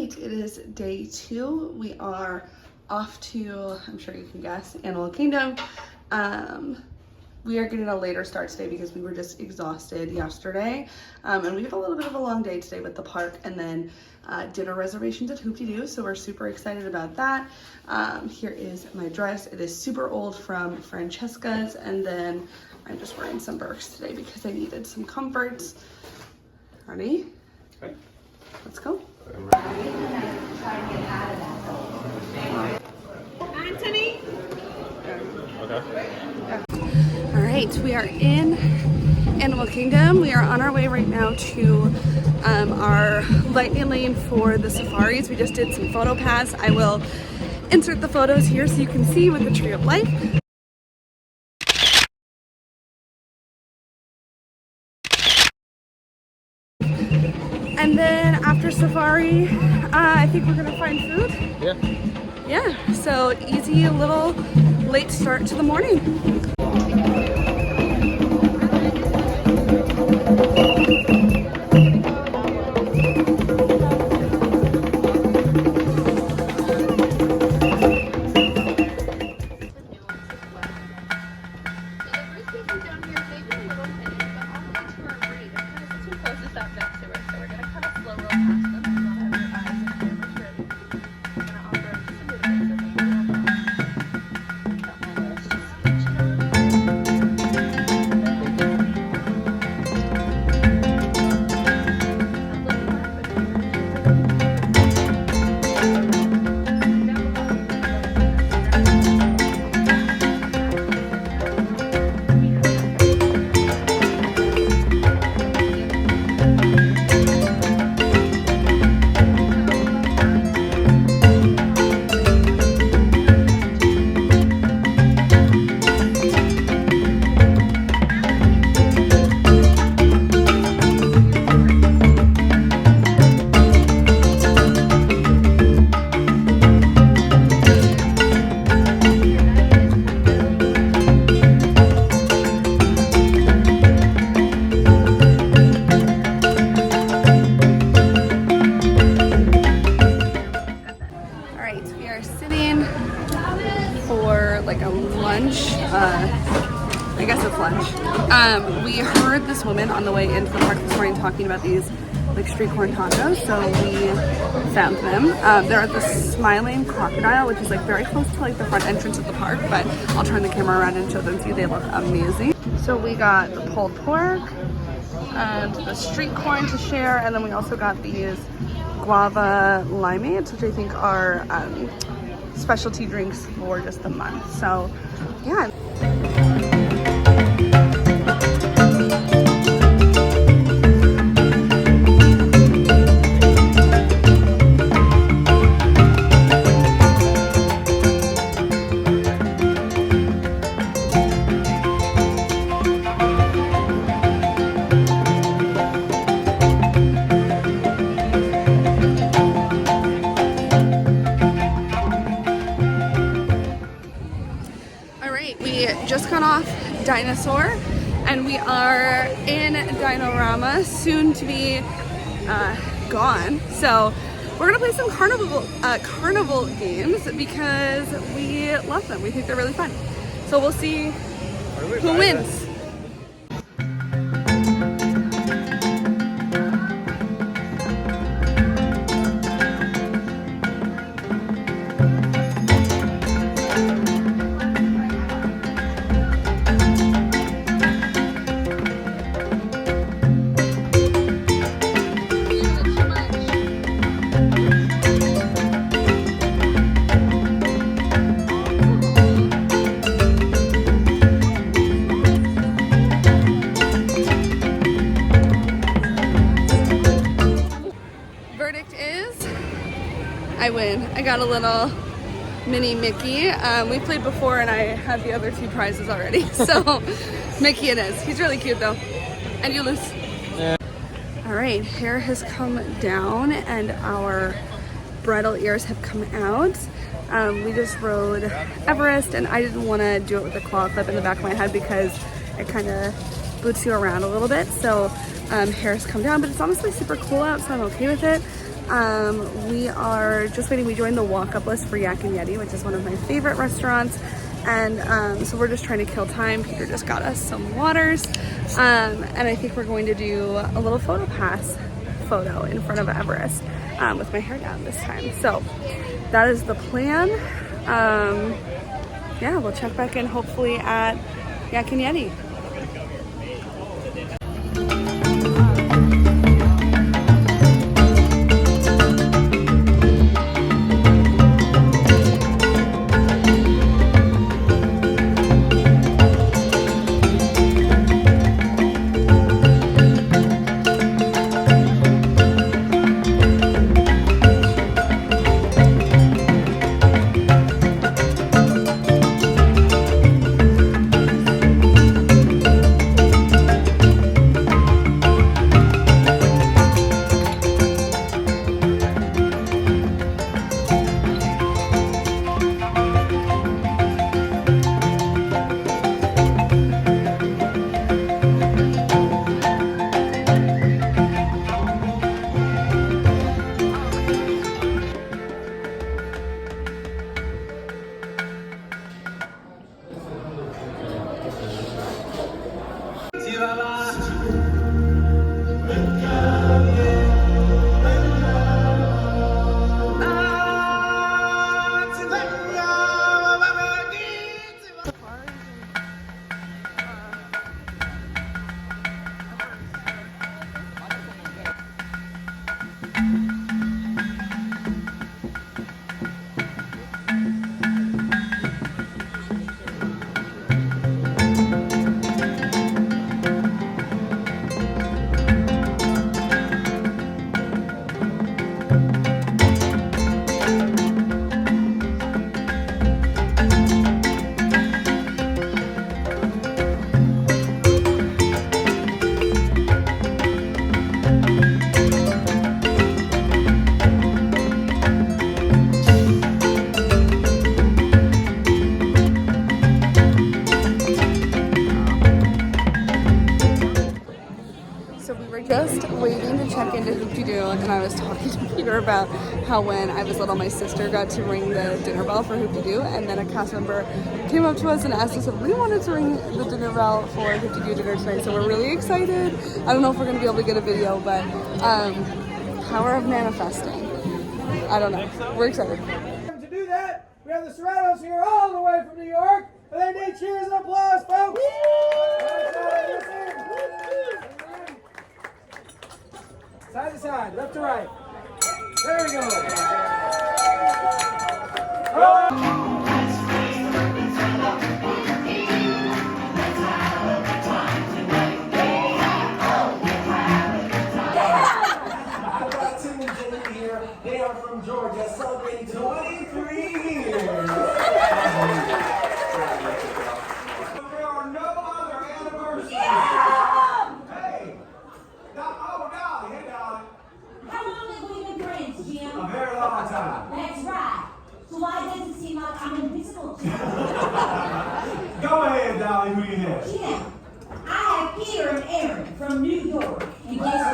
right, it is day 2. We are off to, I'm sure you can guess, Animal Kingdom. We are getting a later start today because we were just exhausted yesterday. And we have a little bit of a long day today with the park and then dinner reservations at Hoop-de-Doo. So we're super excited about that. Here is my dress. It is super old from Francesca's. And then I'm just wearing some Birks today because I needed some comforts. Ready? Okay. Let's go. Anthony? Okay. All right, we are in Animal Kingdom. We are on our way right now to our lightning lane for the safaris. We just did some PhotoPass. I will insert the photos here so you can see with the Tree of Life. And then after safari, I think we're gonna find food. Yeah, so easy little late start to the morning. I guess it's lunch. We heard this woman on the way into the park this morning talking about these like street corn tacos, so we found them. They're at the Smiling Crocodile, which is like very close to like the front entrance of the park, but I'll turn the camera around and show them to you. They look amazing. So we got the pulled pork and the street corn to share, and then we also got these guava limeades, which I think are specialty drinks for just the month. So yeah. Just got off Dinosaur and we are in Dinorama, soon to be gone. So we're gonna play some carnival games because we love them. We think they're really fun. So we'll see who wins. I win. I got a little mini Mickey. We played before and I had the other 2 prizes already. So Mickey it is. He's really cute though. And you lose. Yeah. All right, hair has come down and our bridal ears have come out. We just rode Everest and I didn't want to do it with a claw clip in the back of my head because it kind of boots you around a little bit. So hair's come down, but it's honestly super cool out, so I'm okay with it. We are just waiting. We joined the walk-up list for Yak Yeti, which is one of my favorite restaurants. And so we're just trying to kill time. Peter just got us some waters. And I think we're going to do a little PhotoPass photo in front of Everest with my hair down this time. So that is the plan. Yeah, we'll check back in hopefully at Yak Yeti. Just waiting to check into Hoop-de-Doo, and I was talking to Peter about how when I was little, my sister got to ring the dinner bell for Hoop-de-Doo, and then a cast member came up to us and asked us if we wanted to ring the dinner bell for Hoop-de-Doo dinner tonight. So we're really excited. I don't know if we're going to be able to get a video, but power of manifesting. I don't know. We're excited. To do that, we have the Serranos here all the way from New York, and they need cheers and applause, folks. Side to side, left to right. There we go. I've got Tim and Jenny here. They are from Georgia, celebrating 23 years. There are no other anniversaries. Hey, Dolly, hey Dolly. How long have we been friends, Jim? A very long time. That's right. So why does it seem like I'm invisible to you? Go ahead, Dolly, who you have? Jim, I have Peter and Aaron from New York. And guess